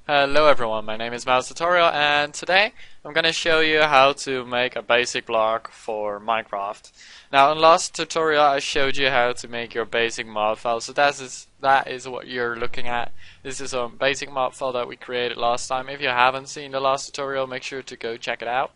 Hello everyone, my name is Mouse Tutorial and today I'm going to show you how to make a basic block for Minecraft. Now in last tutorial I showed you how to make your basic mod file, so that is what you're looking at. This is a basic mod file that we created last time. If you haven't seen the last tutorial, make sure to go check it out.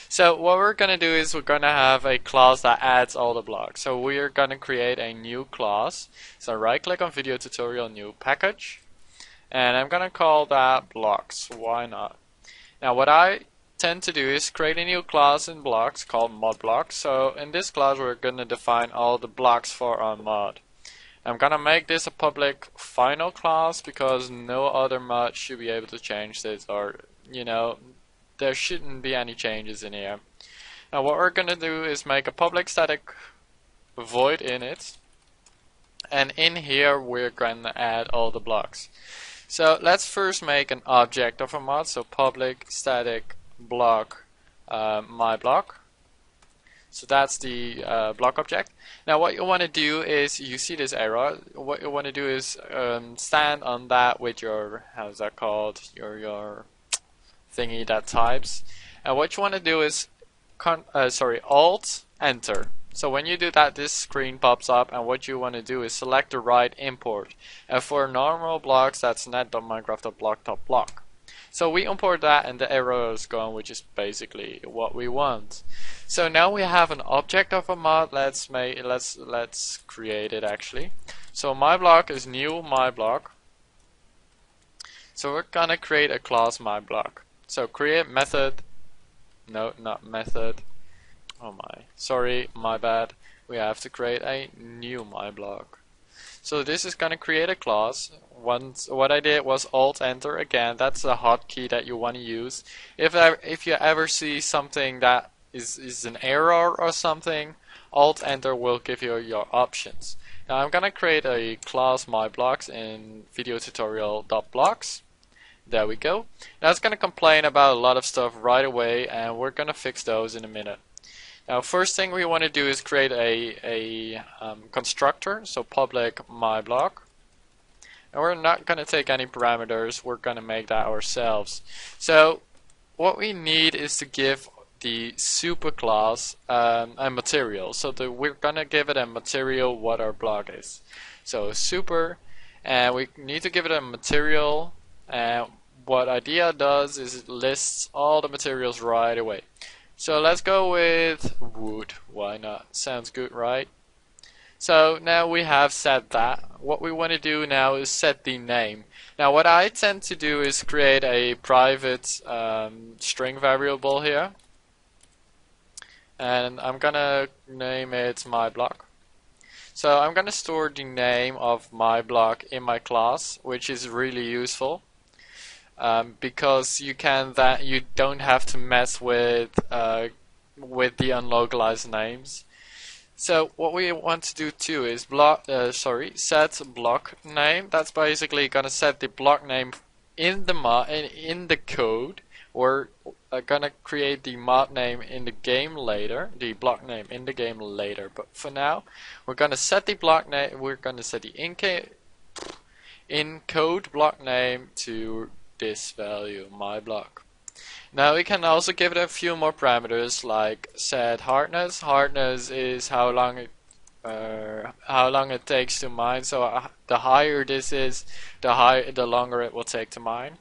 So what we're going to do is we're going to have a class that adds all the blocks. So we're going to create a new class. So right click on video tutorial, new package. And I'm gonna call that blocks. Why not? Now what I tend to do is create a new class in blocks called mod blocks. So in this class we're gonna define all the blocks for our mod. I'm gonna make this a public final class because no other mod should be able to change this, or there shouldn't be any changes in here. Now what we're gonna do is make a public static void in it, and in here we're gonna add all the blocks. So let's first make an object of a mod. So public static block my block. So that's the block object. Now what you want to do is, you see this arrow, what you want to do is stand on that with your, how's that called, your thingy that types. And what you want to do is Alt Enter. So when you do that, this screen pops up, and what you want to do is select the right import. And for normal blocks, that's net.minecraft.block.block. So we import that, and the arrow is gone, which is basically what we want. So now we have an object of a mod. Let's create it actually. So my block is new my block. So we're gonna create a class my block. So create method. No, not method. Oh my, sorry, my bad. We have to create a new my block. So this is going to create a class. What I did was Alt Enter again. That's a hotkey that you want to use. If you ever see something that is an error or something, Alt Enter will give you your options. Now I'm going to create a class my blocks in video tutorial.blocks. There we go. Now it's going to complain about a lot of stuff right away, and we're going to fix those in a minute. Now first thing we want to do is create a constructor, so public my block. And we're not going to take any parameters, we're going to make that ourselves. So what we need is to give the super class a material. So we're going to give it a material what our block is. So super, and we need to give it a material, and what idea does is it lists all the materials right away. So let's go with wood. Why not? Sounds good, right? So now we have set that. What we want to do now is set the name. Now what I tend to do is create a private string variable here. And I'm gonna name it my block. So I'm gonna store the name of my block in my class, which is really useful. Because you don't have to mess with the unlocalized names. So what we want to do too is set block name. That's basically gonna set the block name in the code. We're gonna create the mod name in the game later, the block name in the game later. But for now, we're gonna set the block name. We're gonna set the in code block name to this value, my block. Now we can also give it a few more parameters, like set hardness. Hardness is how long it takes to mine. So the higher this is, the longer it will take to mine.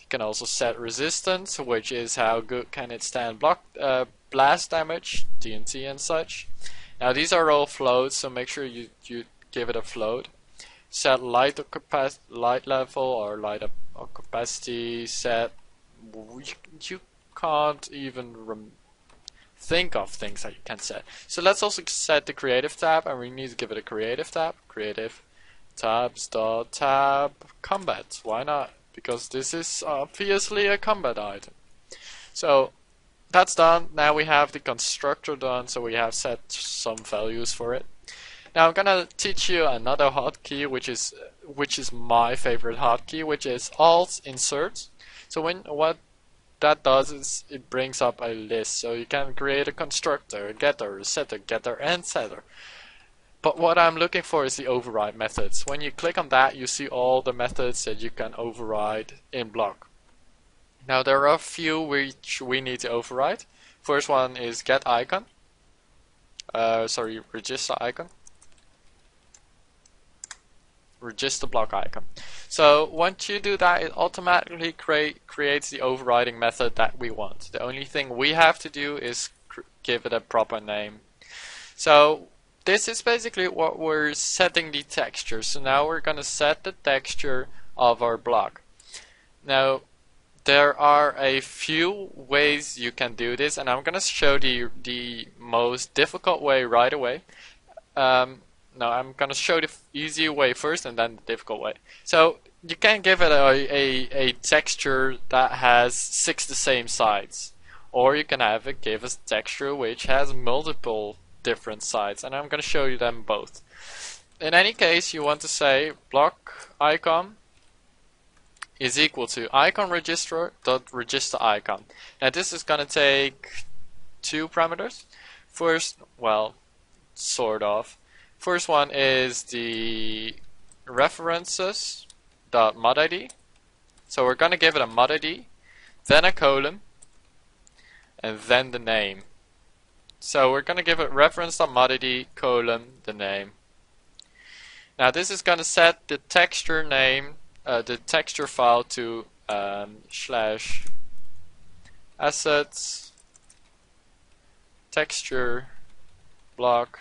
You can also set resistance, which is how good can it stand blast damage, TNT and such. Now these are all floats, so make sure you give it a float. Set light level or light up capacity set. You can't even think of things that you can set. So let's also set the creative tab, and we need to give it a creative tab. Creative tabs.tab combat. Why not? Because this is obviously a combat item. So that's done. Now we have the constructor done, so we have set some values for it. Now I'm gonna teach you another hotkey, which is my favorite hotkey, which is Alt Insert. So what that does is it brings up a list, so you can create a constructor, a getter, a setter, and setter. But what I'm looking for is the override methods. When you click on that, you see all the methods that you can override in Block. Now there are a few which we need to override. First one is get icon. Register icon. Register block icon. So once you do that, it automatically creates the overriding method that we want. The only thing we have to do is give it a proper name. So this is basically what we're setting the texture. So now we're going to set the texture of our block. Now there are a few ways you can do this, and I'm going to show the most difficult way right away. No, I'm going to show the easy way first and then the difficult way. So you can give it a texture that has 6 the same sides, or you can have it give a texture which has multiple different sides, and I'm going to show you them both. In any case, you want to say block icon is equal to icon register dot register icon. Now this is going to take 2 parameters. First, well, sort of. First one is the references.modID. So we're going to give it a mod ID, then a colon, and then the name. So we're going to give it reference.modID colon the name. Now this is going to set the texture name, the texture file to slash assets texture block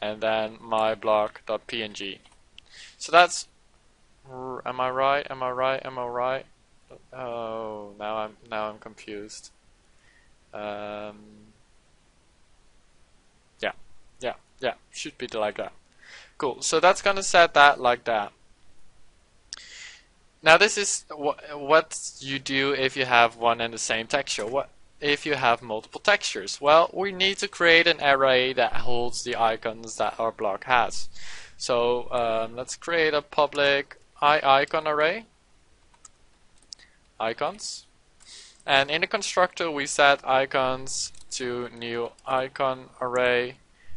and then my block.png. So that's, am I right? Am I right? Am I right? Oh, now I'm confused. Yeah, should be like that. Cool. So that's gonna set that like that. Now this is what you do if you have one and the same texture. What if you have multiple textures? Well, we need to create an array that holds the icons that our block has. So let's create a public icon array. Icons. And in the constructor we set icons to new icon array.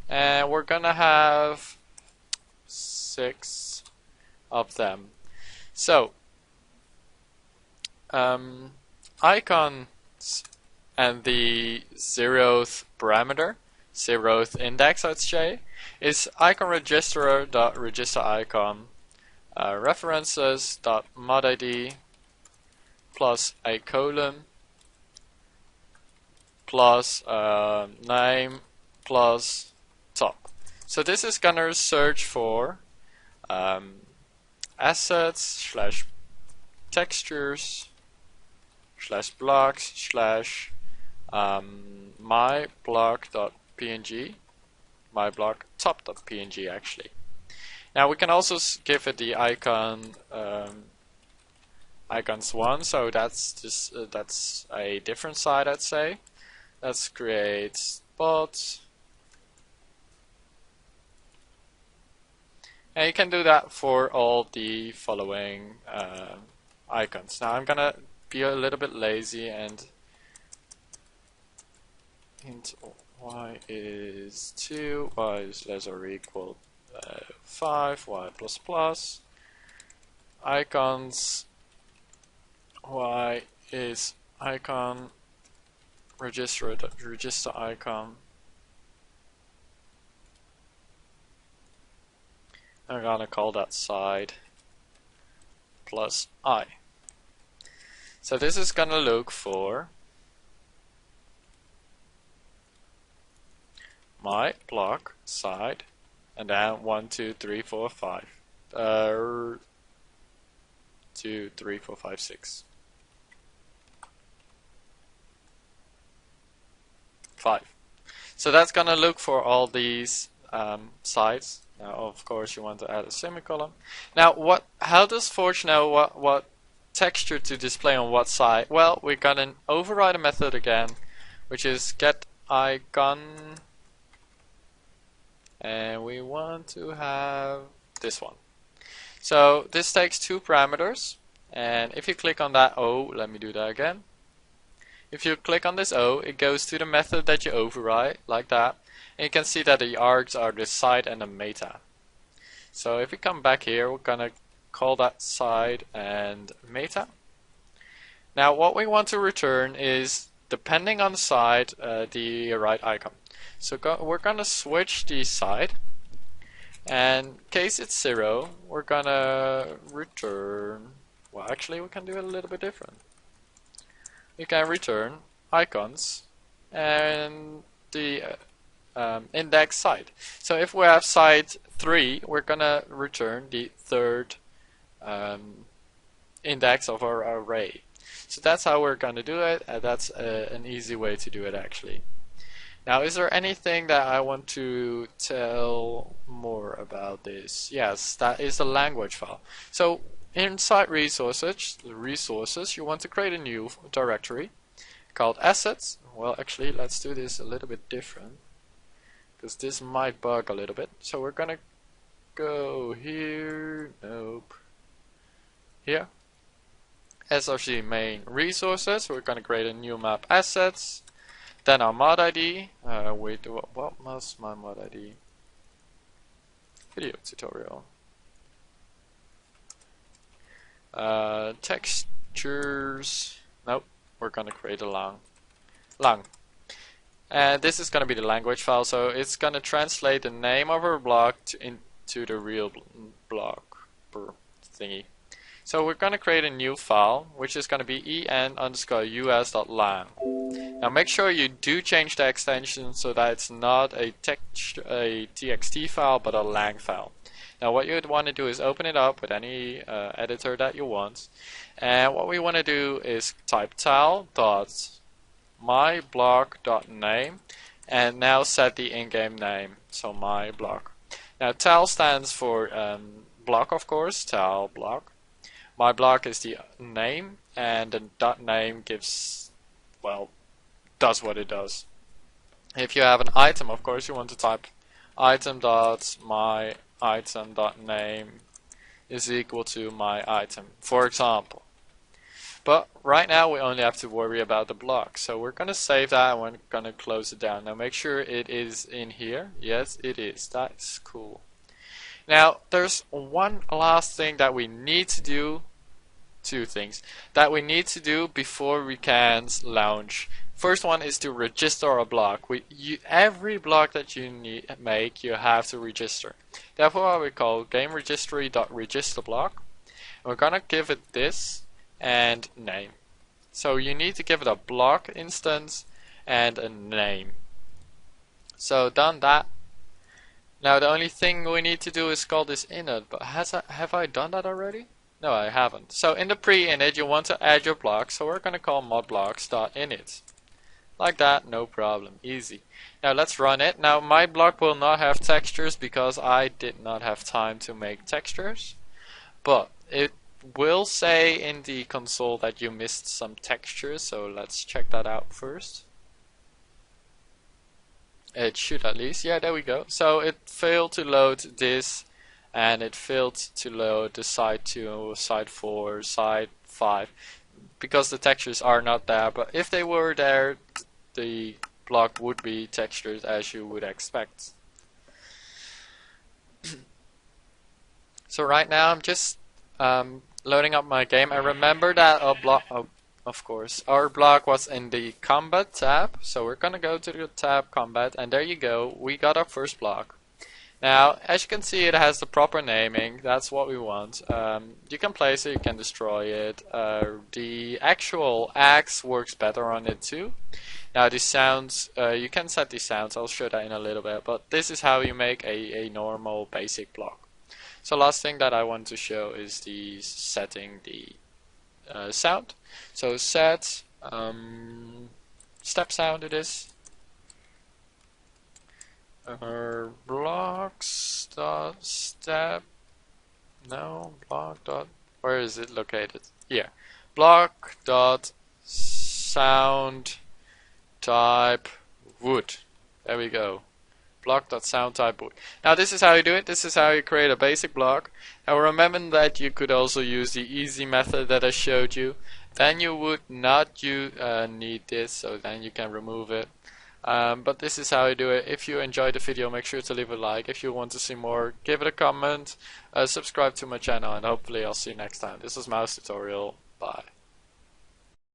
And we're gonna have 6 of them. So icons and the 0th parameter, 0th index, I'd say, is icon register dot register icon references dot mod ID plus a colon plus name plus top. So this is gonna search for assets slash textures slash blocks slash my block.png, my block top.png actually. Now we can also give it the icon icons 1, so that's just that's a different side, I'd say. Let's create spot. And you can do that for all the following icons. Now I'm gonna be a little bit lazy and int y is 2, y is less or equal 5, y plus plus. Icons, y is icon register icon. I'm gonna call that side plus I. So this is gonna look for my block side and then 1, 2, 3, 4, 5. 2, 3, 4, 5, 6. 5. So that's gonna look for all these sides. Now, of course, you want to add a semicolon. Now, how does Forge know what texture to display on what side? Well, we're gonna override a method again, which is get icon, and we want to have this one. So this takes 2 parameters, and if you click on that O, let me do that again. If you click on this O, it goes to the method that you override, like that. And you can see that the args are the side and the meta. So if we come back here, we're gonna call that side and meta. Now what we want to return is, depending on the side, the right icon. So we're gonna switch the side, and in case it's 0, we're gonna return, well actually we can do it a little bit different. We can return icons and the index side. So if we have side 3, we're gonna return the third index of our array. So that's how we're gonna do it, and that's an easy way to do it actually. Now, is there anything that I want to tell more about this? Yes, that is the language file. So inside resources, you want to create a new directory called assets. Well, actually, let's do this a little bit different, because this might bug a little bit. So we're gonna go here, nope, here, src main resources. We're gonna create a new map assets. Then our mod ID, wait, what was my mod ID? Video tutorial. Textures, nope, we're gonna create a lang. And this is gonna be the language file, so it's gonna translate the name of our block into the real block thingy. So we're gonna create a new file, which is gonna be en_us.lang. Now make sure you do change the extension so that it's not a txt file but a lang file. Now what you'd want to do is open it up with any editor that you want, and what we want to do is type tal.myblock.name and now set the in-game name, so my block. Now tal stands for block, of course, tal block. My block is the name, and the .name gives, well, does what it does. If you have an item, of course, you want to type item.myitem.name is equal to my item, for example. But right now we only have to worry about the block, so we're going to save that and we're going to close it down. Now make sure it is in here. Yes, it is. That's cool. Now there's one last thing that we need to do, two things that we need to do before we can launch. First one is to register a block. Every block that you make, you have to register. Therefore we call gameregistry.registerBlock. We're gonna give it this and name. So you need to give it a block instance and a name. So done that. Now the only thing we need to do is call this init, but have I done that already? No, I haven't. So in the pre-init you want to add your block, so we're going to call modblocks.init. Like that, no problem, easy. Now let's run it. Now my block will not have textures because I did not have time to make textures, but it will say in the console that you missed some textures, so let's check that out first. It should at least, yeah, there we go. So it failed to load this, and it failed to load the side 2, side 4, side 5, because the textures are not there. But if they were there, the block would be textured as you would expect. So right now I'm just loading up my game. I remember that a block, of course, our block was in the combat tab, so we're gonna go to the tab combat, and there you go, we got our first block. Now as you can see, it has the proper naming. That's what we want. You can place it, you can destroy it. The actual axe works better on it too. Now the sounds, you can set the sounds, I'll show that in a little bit, but this is how you make a normal basic block. So last thing that I want to show is the setting the sound. So set step sound it is. Blocks dot step, no, block dot, where is it located? Here. Block dot sound type wood. There we go. Block.sound type wood. Now this is how you do it. This is how you create a basic block. Now remember that you could also use the easy method that I showed you. Then you would not need this, so then you can remove it. But this is how I do it. If you enjoyed the video, make sure to leave a like. If you want to see more, give it a comment, subscribe to my channel, and hopefully I'll see you next time. This was Mouse Tutorial. Bye.